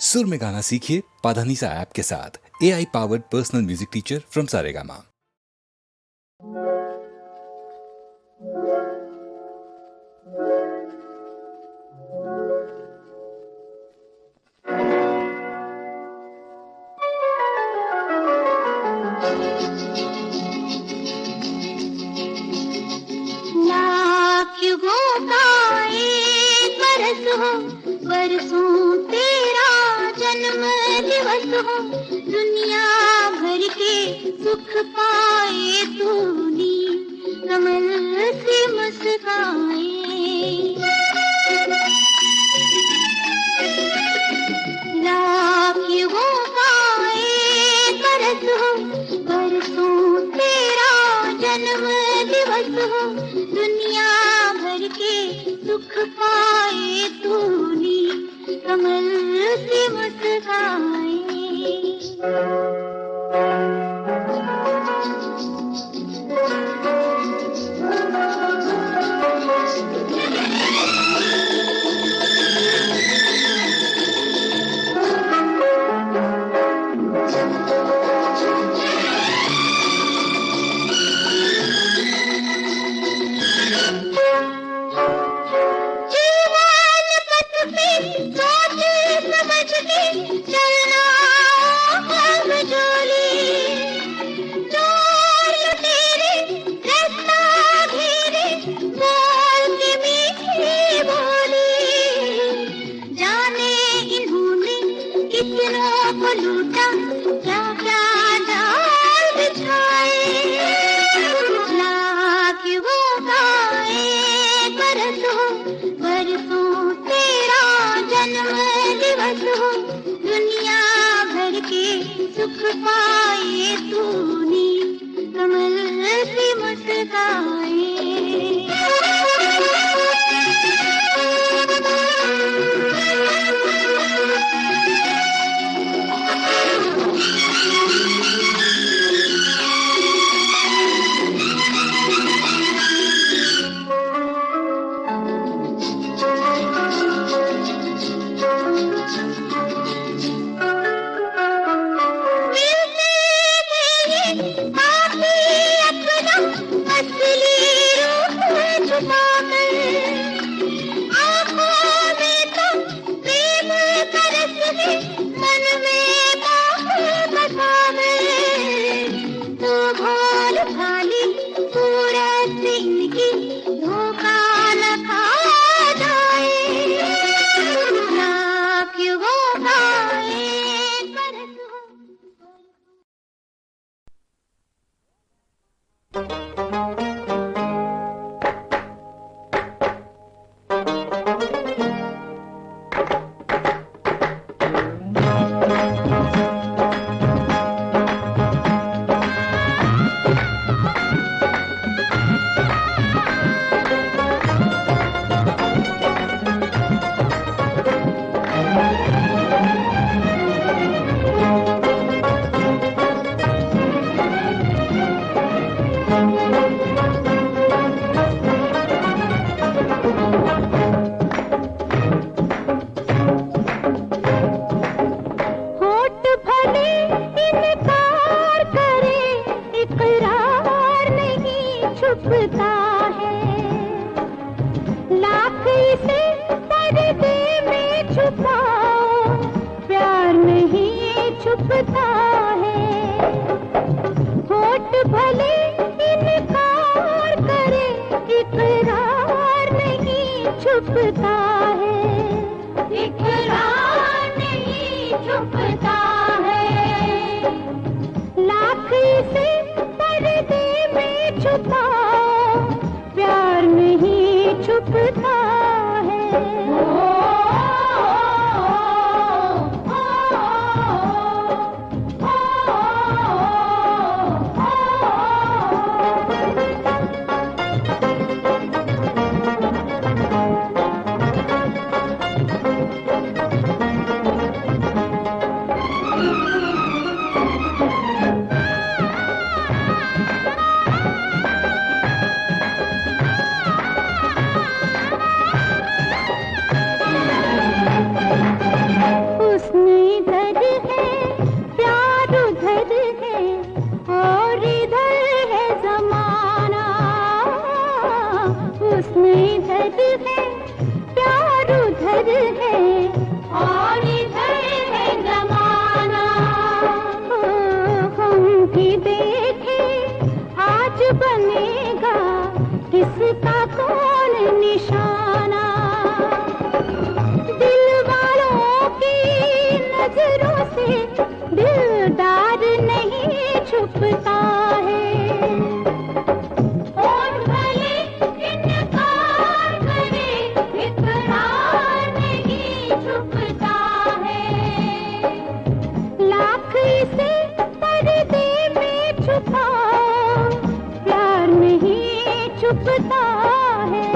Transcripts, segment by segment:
सुर में गाना सीखिए पाधानीसा ऐप के साथ। AI powered personal music teacher from Saregama. बरसों तेरा जन्म दिवस हो, दुनिया भर के सुख पाए तूने कमल से मुस्काए। लाख युगों का एक बरस हो, बरसों तेरा जन्म दिवस हो, दुनिया भर के सुख पाए तूने कमल से मुस्काए। दुनिया भर के सुख पाए तूने कमल से मुस्काए। छुपता है। और भले इनकार करे, इकरार नहीं छुपता है। लाख इसे पर्दे में छुपाओ, प्यार नहीं छुपता है।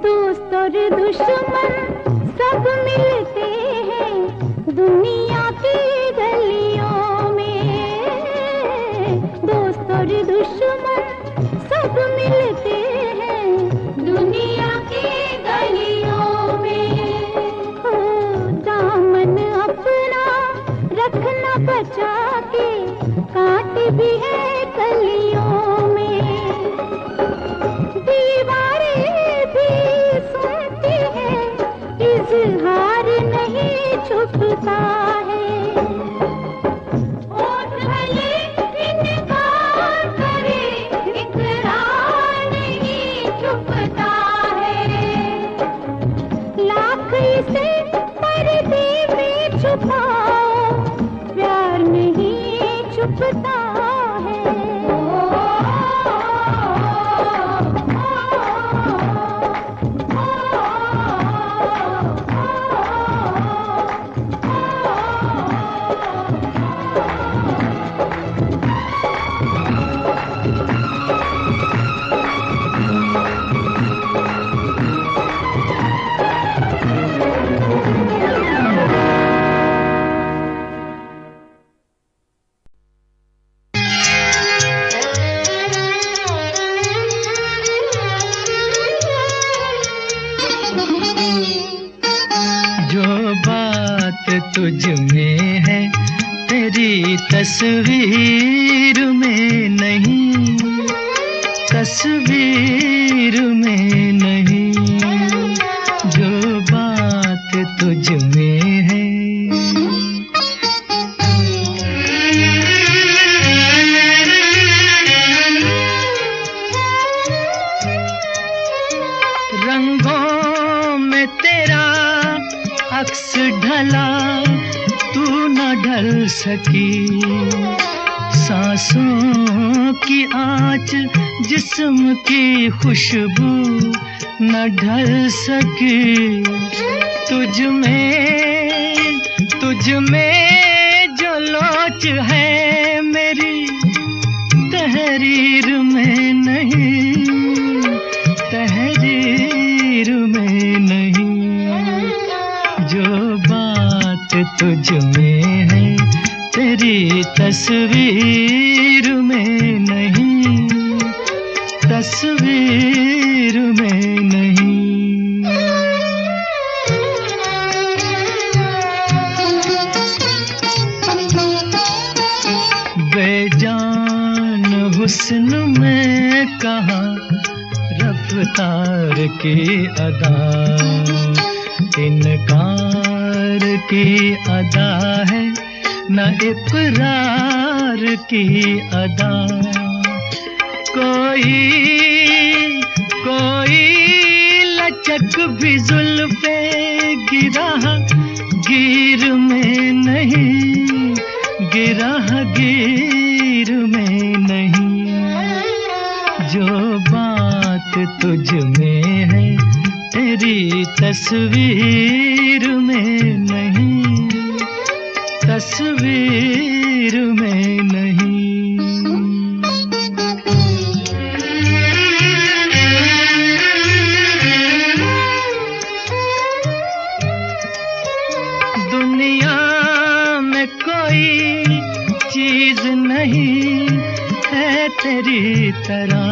दोस्त और दुश्मन सब मिलते हैं दुनिया की गलियों में। दोस्त और दुश्मन सब मिलते हैं दुनिया की गलियों में। ओ दामन अपना रखना बचा के, कांटे भी है कलियों में। दीवारें सुनती है, इज़हार नहीं छुपता है। और भले इनकार करे, इकरार नहीं छुपता है। लाख इसे पर्दे में छुपाओ, प्यार नहीं छुपता है। तुझ में है तेरी तस्वीर में नहीं, तस्वीर में नहीं। जो बात तुझ में है रंगों में तेरा अक्स ढला, तू न ढल सकी। सांसों की आँच, जिस्म की खुशबू न ढल सकी। तुझ में जो लोच है मेरी, तहरीर में नहीं, तहरीर में नहीं। जो बात तुझ में है तेरी तस्वीर में नहीं, तस्वीर में नहीं। बेजान हुस्न में कहाँ रफ्तार की अदा, इनकार की अदा है न इकरार की अदा। कोई लचक भी जुल्फे गिरा गिर में नहीं, गिरा गिर में नहीं। जो बात तुझ में है तेरी तस्वीर में नहीं, तस्वीर में नहीं। चीज नहीं है तेरी तरह।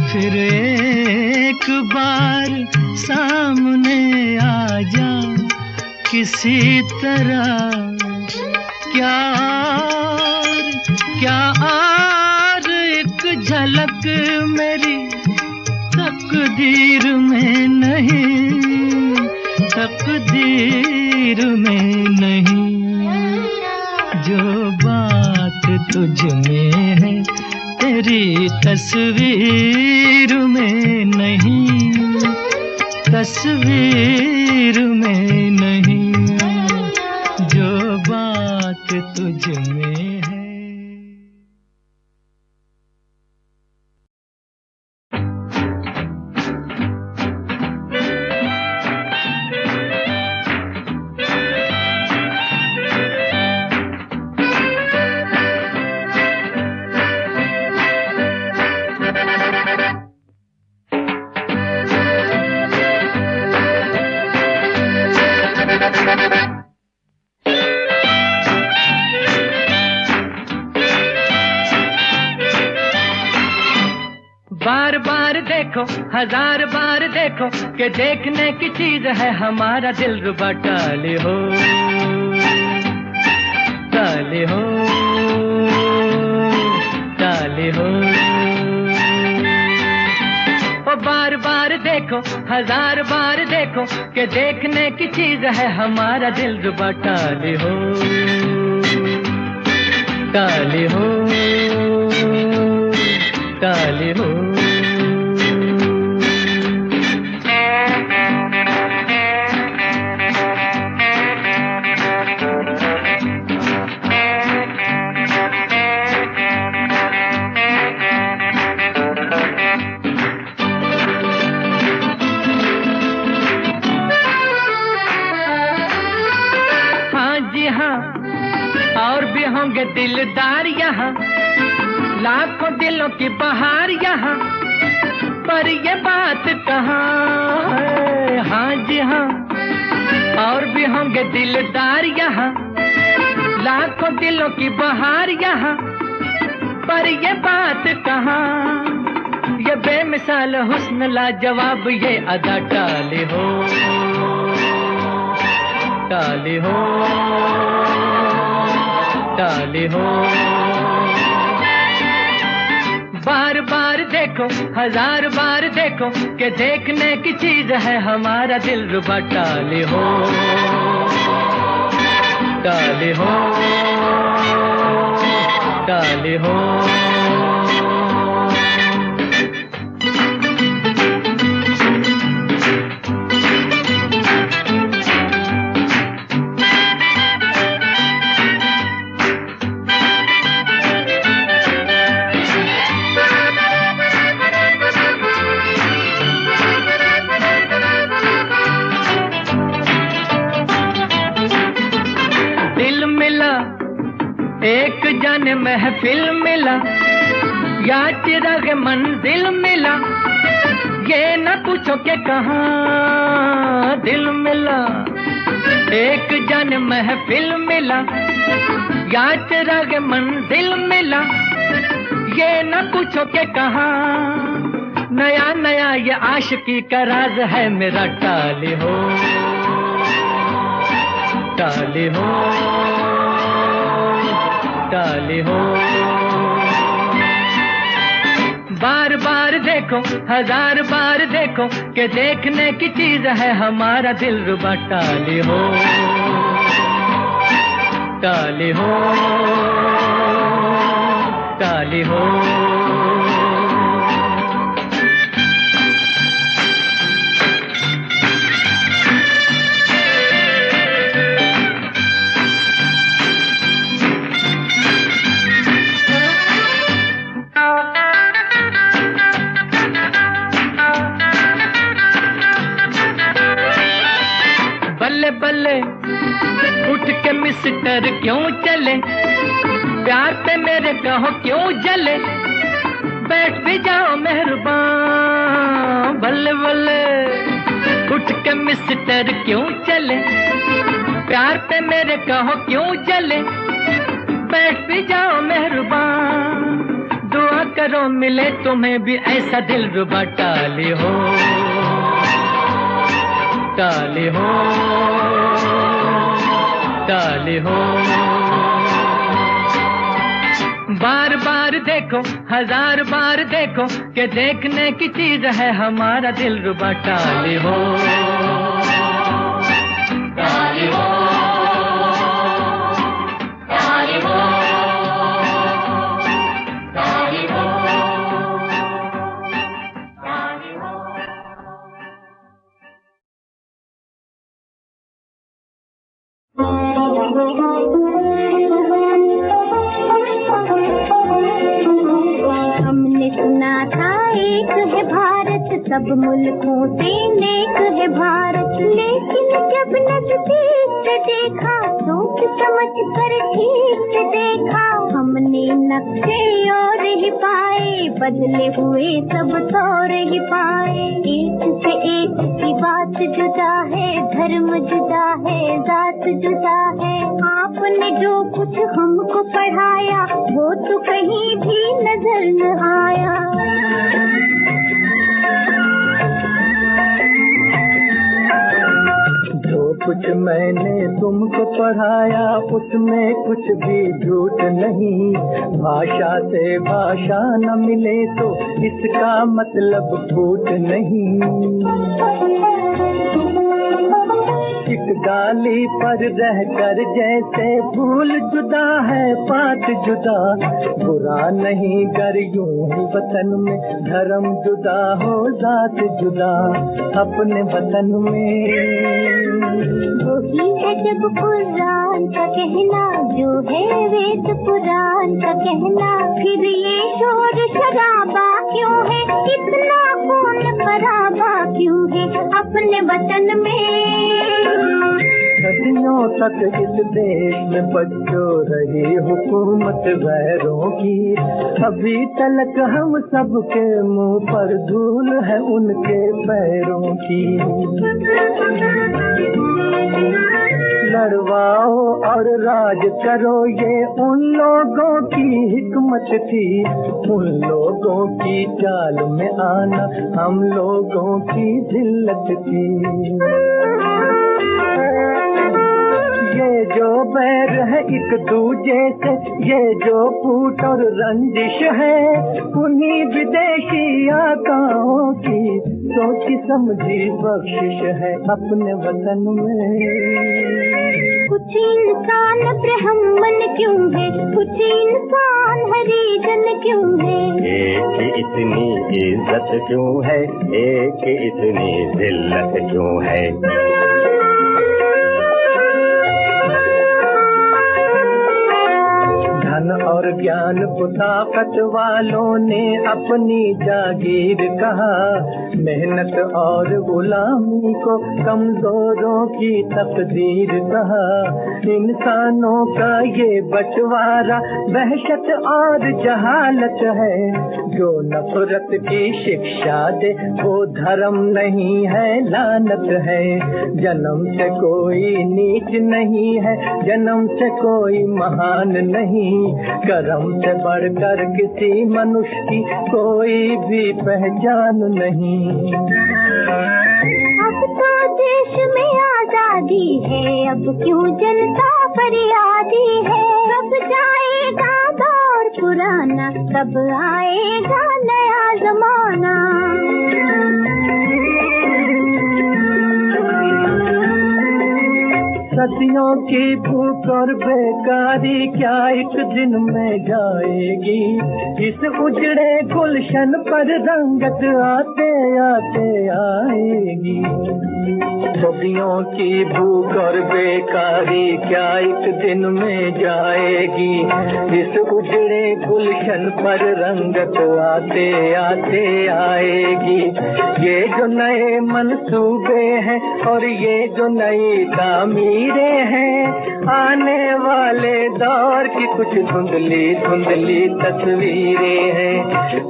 फिर एक बार सामने आ जा किसी तरह। क्या और एक झलक मेरी तकदीर में नहीं, तकदीर में नहीं। जो बात तुझ में है तेरी तस्वीर में नहीं, तस्वीर में नहीं। जो बात तुझ में है। बार बार देखो, हजार बार देखो कि देखने की चीज है हमारा दिल रुबा। टाले हो, टाले हो, टाले हो। ओ बार बार देखो, हजार बार देखो कि देखने की चीज है हमारा दिल रुबा। टाले हो, टाले हो, टाले हो। हाँ जी हाँ, और भी होंगे दिलदार यहाँ, लाखों दिलों की बहार यहाँ, पर ये बात कहाँ है। हाँ जी हाँ, और भी होंगे दिलदार यहाँ, लाखों दिलों की बहार यहाँ, पर ये बात कहाँ। ये बेमिसाल हुस्न लाजवाब ये अदा। टाले हो, टाले हो, टाले हो। बार बार देखो, हजार बार देखो कि देखने की चीज है हमारा दिल रुबा। टाले हो, टाले हो, टाले हो। एक जाने महफिल मिला या चिराग मंजिल मिला, ये न पूछो कि कहाँ दिल मिला। एक जाने महफिल मिला या चिराग मंजिल मिला, ये न पूछो कि कहाँ। नया नया ये आशिकी का राज है मेरा। टाले हो, टाले हो, टाले हो। बार बार देखो, हजार बार देखो कि देखने की चीज है हमारा दिल रुबा। टाले हो, टाले हो, टाले हो। बल्ले बल्ले उठ के मिस्टर क्यों चले, प्यार पे मेरे कहो क्यों जले, बैठ भी जाओ मेहरबान। बल्ले बल्ले उठ के मिस्टर क्यों चले, प्यार पे मेरे कहो क्यों जले, करो मिले तुम्हें भी ऐसा दिलरुबा, टाली हो टाली हो टाली हो। बार बार देखो, हजार बार देखो, कि देखने की चीज है हमारा दिलरुबा, टाली हो टाली हो टाली हो टाली हो टाली हो। हमने सुना था एक है भारत, सब मुल्कों से नेक है भारत, लेकिन जब नजदीक से देखा, सोच समझ कर ठीक से देखा, हमने नक्शे और ही पाए, बदले हुए सब तौर ही पाए। एक से एक की बात जुदा है, धर्म जुदा है, जात जुदा है। आपने जो कुछ हमको पढ़ाया, वो तो कहीं भी नजर न आया। जो कुछ मैंने तुमको पढ़ाया, उसमें कुछ भी झूठ नहीं। भाषा से भाषा न मिले तो इसका मतलब फूट नहीं। एक डाली पर रहकर जैसे फूल जुदा है पात जुदा, बुरा नहीं गर यूं ही वतन में धर्म जुदा हो जात जुदा। अपने वतन में वही है जब कुरान का कहना, जो है वेद पुराण का कहना, फिर ये शोर शराबा क्यों है, इतना खून खराबा क्यों है अपने वतन में। सदियों तक इस देश में बच्चों रही हुकूमत गैरों की, अभी तक हम सबके मुंह पर धूल है उनके पैरों की। लड़वाओ और राज करो ये उन लोगों की हिकमत थी, उन लोगों की चाल में आना हम लोगों की जिल्लत थी। ये जो बैर है एक दूजे से, ये जो फूट और रंजिश है, उन्हीं विदेशी आकाओं की सोची समझी बख्शिश है अपने वतन में। कुछ इंसान ब्राह्मण क्यों है, कुछ इंसान हरिजन क्यों है, एक इतनी इज्जत क्यों है, एक इतनी जिल्लत क्यों है। धन और ज्ञान को ताकत वालों ने अपनी जागीर कहा, मेहनत और गुलामी को कमजोरों की तकदीर कहा। इंसानों का ये बंटवारा वहशत और जहालत है, जो नफरत की शिक्षा दे वो धर्म नहीं है लानत है। जन्म से कोई नीच नहीं है, जन्म से कोई महान नहीं, कर्म से बढ़कर किसी मनुष्य की कोई भी पहचान नहीं। अब तो देश में आजादी है, अब क्यों जनता फरियादी है। कब जाएगा दौर पुराना, कब आएगा नया जमाना। सदियों की भूख और बेकारी क्या एक दिन में जाएगी, इस उजड़े गुलशन पर रंगत आते आते आएगी। सदियों की भूख और बेकारी क्या एक दिन में जाएगी, इस उजड़े गुलशन पर रंगत आते आते आएगी। ये जो नए मंसूबे हैं और ये जो नई तामीरें हैं, आने वाले दौर की कुछ धुंधली धुंधली तस्वीरें हैं।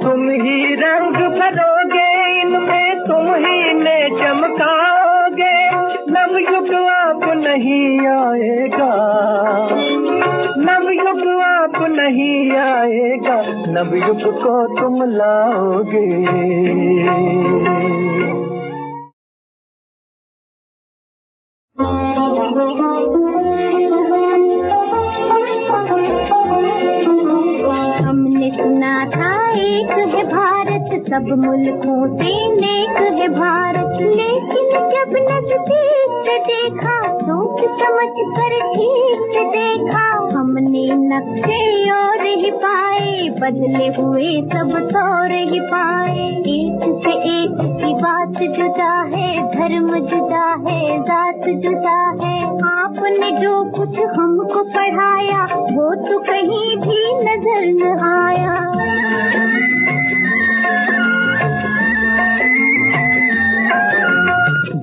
तुम ही रंग भरोगे इनमें, तुम ही ने चमकाओगे, नवयुग आप नहीं आएगा, नवयुग आप नहीं नहीं आएगा, नवयुग को तुम लाओगे। हमने सुना था एक है भारत, सब मुल्कों से नेक है भारत, लेकिन जब नजदीक से देखा, सोच समझ कर ठीक से देखा, हमने नक्शे और ही पाए, बदले हुए सब तौर ही पाए। एक से एक की बात जुदा है, धर्म जुदा है, जात जुदा है। आपने जो कुछ हमको पढ़ाया, वो तो कहीं भी नजर न आया।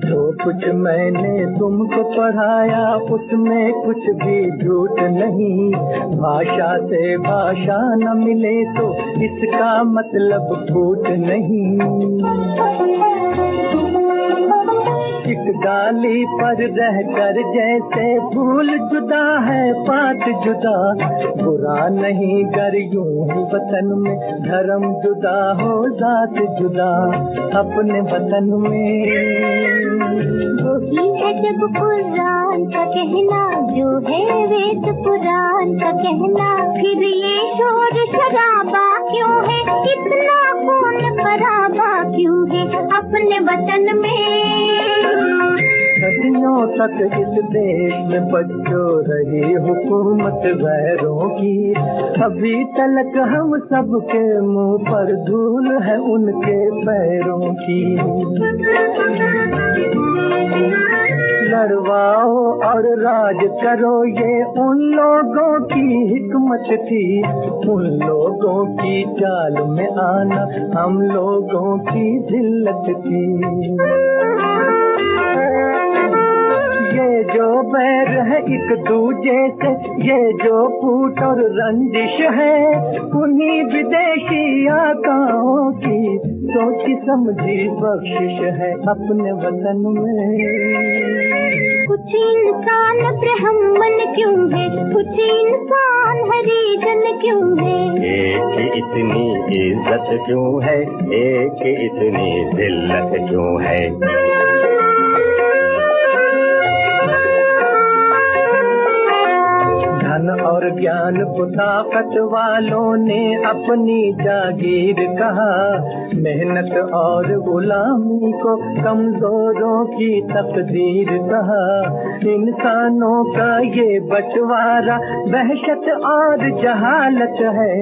जो कुछ मैंने तुमको पढ़ाया, उसमें कुछ भी झूठ नहीं। भाषा से भाषा न मिले तो इसका मतलब फूट नहीं। एक डाली पर रहकर जैसे फूल जुदा है, पात जुदा, बुरा नहीं गर यूं ही वतन में धर्म जुदा हो, जात जुदा अपने वतन में। वही है जब कुरान का कहना, जो है वेद पुराण का कहना, फिर ये शोर शराबा क्यों है, इतना खून खराबा क्यों है अपने वतन में। सदियों तक इस देश में बच्चों रही हुकूमत गैरों की, अभी तक हम सबके मुंह पर धूल है उनके पैरों की। लड़वाओ और राज करो, ये उन लोगों की हिकमत थी, उन लोगों की चाल में आना हम लोगों की जिल्लत थी। ये जो बैर है एक दूजे से, ये जो फूट और रंजिश है, उन्हीं विदेशी आकाओं की सोची समझी बख्शिश है अपने वतन में। कुछ इंसान ब्राह्मण क्यों है, कुछ इंसान हरिजन क्यों है, एक इतनी इज्जत क्यों है, एक इतनी जिल्लत क्यों है। धन और ज्ञान को ताकत वालों ने अपनी जागीर कहा, मेहनत और गुलामी को कमजोरों की तकदीर कहा। इंसानों का ये बंटवारा वहशत और जहालत है,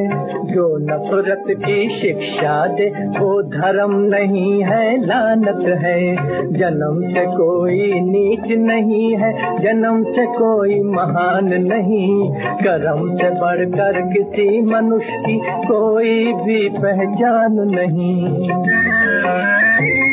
जो नफरत की शिक्षा दे वो धर्म नहीं है, लानत है। जन्म से कोई नीच नहीं है, जन्म से कोई महान नहीं, कर्म से बढ़कर किसी मनुष्य की कोई भी पहचान नहीं।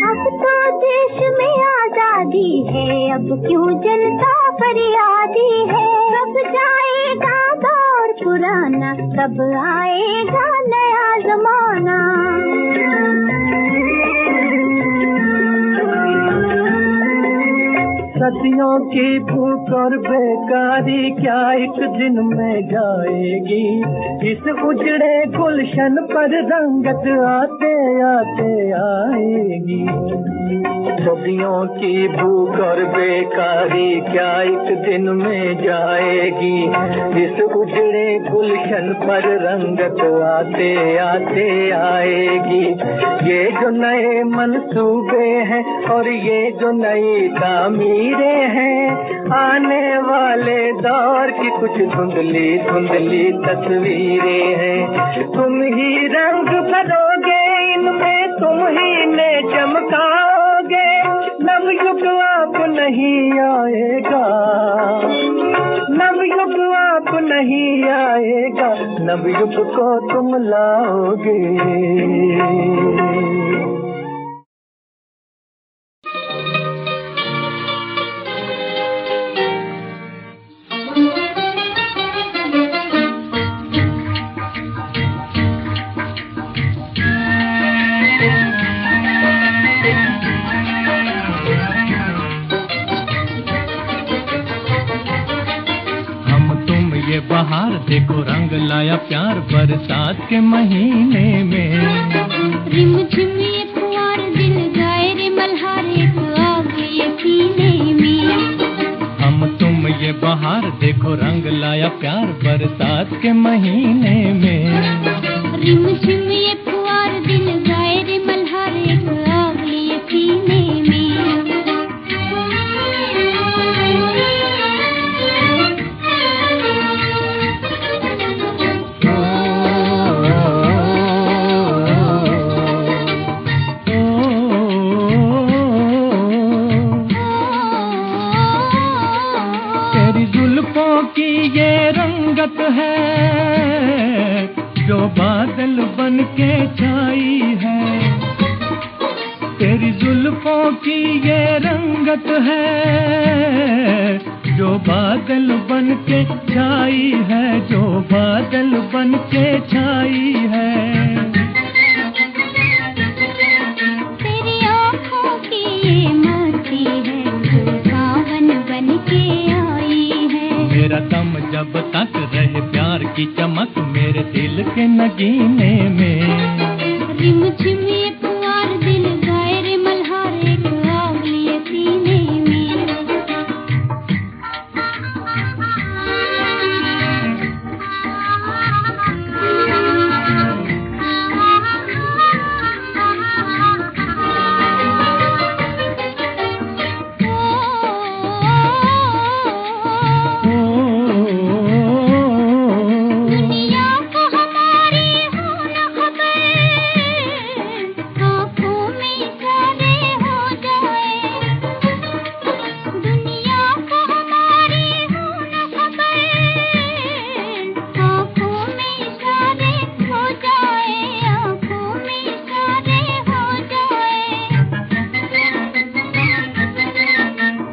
अब तो देश में आजादी है, अब क्यों जनता फरियादी है। कब जाएगा दौर पुराना, कब आएगा नया जमाना। सदियों की भूख और बेकारी क्या एक दिन में जाएगी, इस उजड़े गुलशन पर रंगत आते आते आएगी। सदियों की भूख और बेकारी क्या एक दिन में जाएगी, इस उजड़े गुलशन पर रंगत आते आते आएगी। ये जो नए मंसूबे हैं और ये जो नई तामीरें हैं, आने वाले दौर की कुछ धुंधली धुंधली तस्वीरें हैं। तुम ही रंग भरोगे इनमें, तुम ही ने चमकाओगे, नवयुग आप नहीं आएगा, नवयुग आप नहीं आएगा, नवयुग को तुम लाओगे। बाहर देखो रंग लाया प्यार बरसात के महीने में। रिम झिम ये फुहार दिल गाए रे मल्हार एक आग ये सीने में। हम तुम ये बहार देखो रंग लाया प्यार बरसात के महीने में। रिम झिम ये फुहार दिल गाए रे मल्हार एक आग ये सीने में। है जो बादल बन के छाई है, तेरी जुल्फों की ये रंगत है जो बादल बन के छाई है, जो बादल बन के छाई है। तेरी आँखों की ये मस्ती है जो सावन बन के आई है। मेरा दम जब तक रहे प्यार की चमक मेरे दिल के नगीने में। रिम झिम ये फुहार दिल गाए रे मल्हार एक आग लिए सीने में।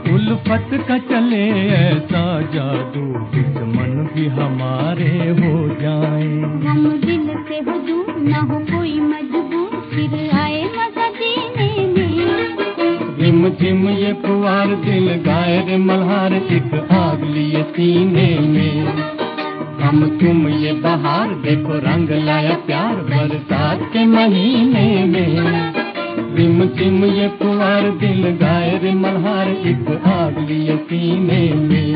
उल्फत का चले ऐसा जादू दुश्मन भी हमारे हो जाए। हम दिल से हो दूर न हो कोई मजबूर फिर आए मजा देने में। रिम झिम ये फुहार दिल गाए रे मल्हार एक आग लिए सीने में। हम तुम ये बहार देखो रंग लाया प्यार बरसात के महीने में। रिम झिम ये फुहार दिल गाए रे मल्हार एक आग लिए सीने में।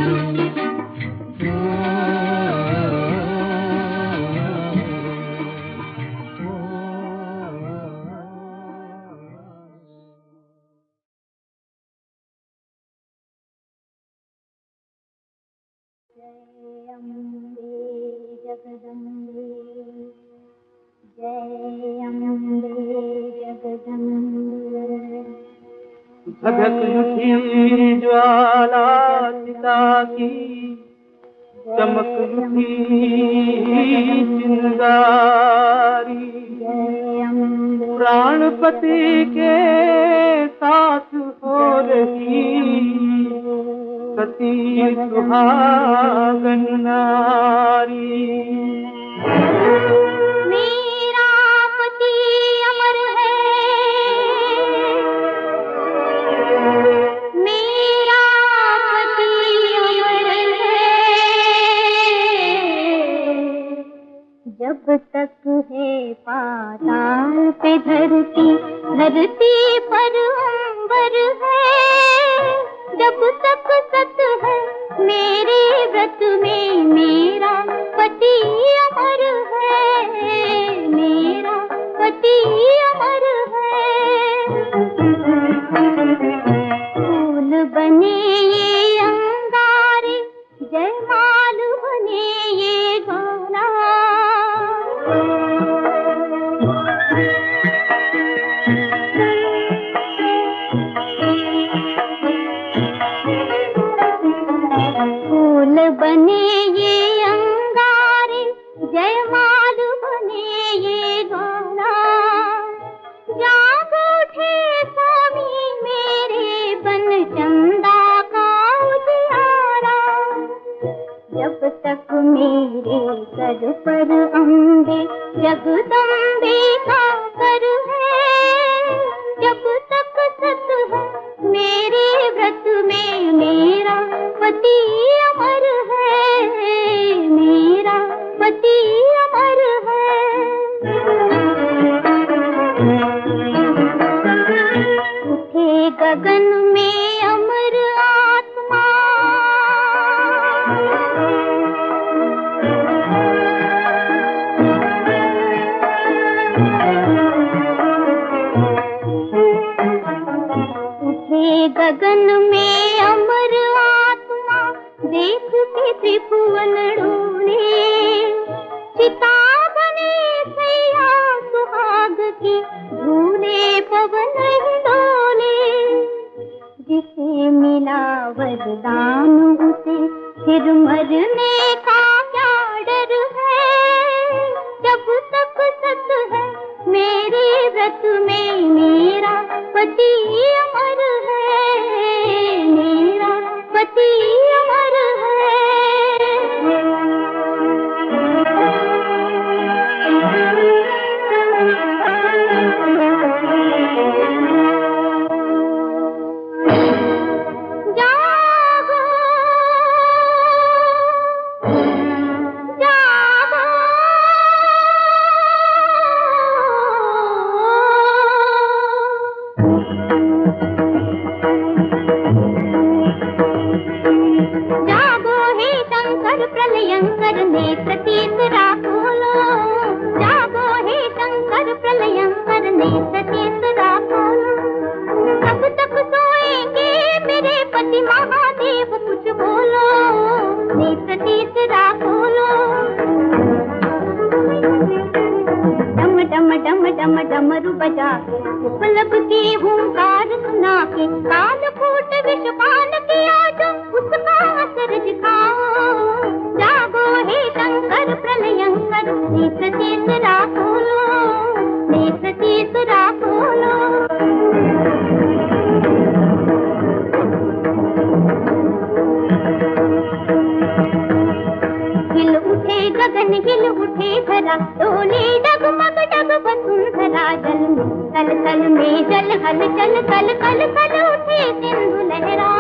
जय अम्बे जगदम्बे, जय अम्बे जगदम्बे। धधक उठी ज्वाला सीता की, चमक उठी चिंगारी। प्राणपति के साथ हो रही सती सुहागन नारी। मेरा पति अमर है, मेरा पति अमर है, जब तक है पाताल पे धरती, धरती पर अंबर है। जब तक सत है मेरे व्रत में, मेरा पति अमर है, मेरा पति अमर है। फूल बने ये अंगारे, जयमाल बने ये गाना। फूल बने ये अंगारे, जयमाल बने ये गाना। जाग उठे स्वामी मेरे बन चंदा का उजियारा। जब तक मेरे सर पर अम्बे जगदम्बे का कर है, जब तक सत है मेरे व्रत में, मेरा पति अमर है, मेरा पति अमर है। उठे गगन में अमर आत्मा, उठे गगन में अमर आत्मा, देख के त्रिभुवन डोले। चिता बने सैया सुहाग की, झूले पवन हिंडोले। जिसे मिला वरदान उसे फिर मरने का क्या डर है। जब तक सत है मेरे व्रत में, मेरा पति अमर है, मेरा पति अमर है। जागो जागो, जागो हे शंकर प्रलयंकर, नेत्र तीसरा खोलो। जागो हे शंकर प्रलयंकर, नेत्र तीसरा खोलो। कब तक सोएंगे मेरे पति महादेव, कुछ बोलो। नेत्र तीसरा खोलो। डम डम डम डम डमरू बजा के, उपलब के हुंकार सुना के, कालकूट विषपान किया जो उसका असर दिखाओ। जागो हे शंकर प्रलयंकर, नेत्र तीसरा खोलो, नेत्र तीसरा खोलो। हिल उठे गगन हिल उठे धरा, डोले डगमग डग वसुंधरा। जल में तल तल में जल हल चल, कल कल कल उठे सिंधु लहरा।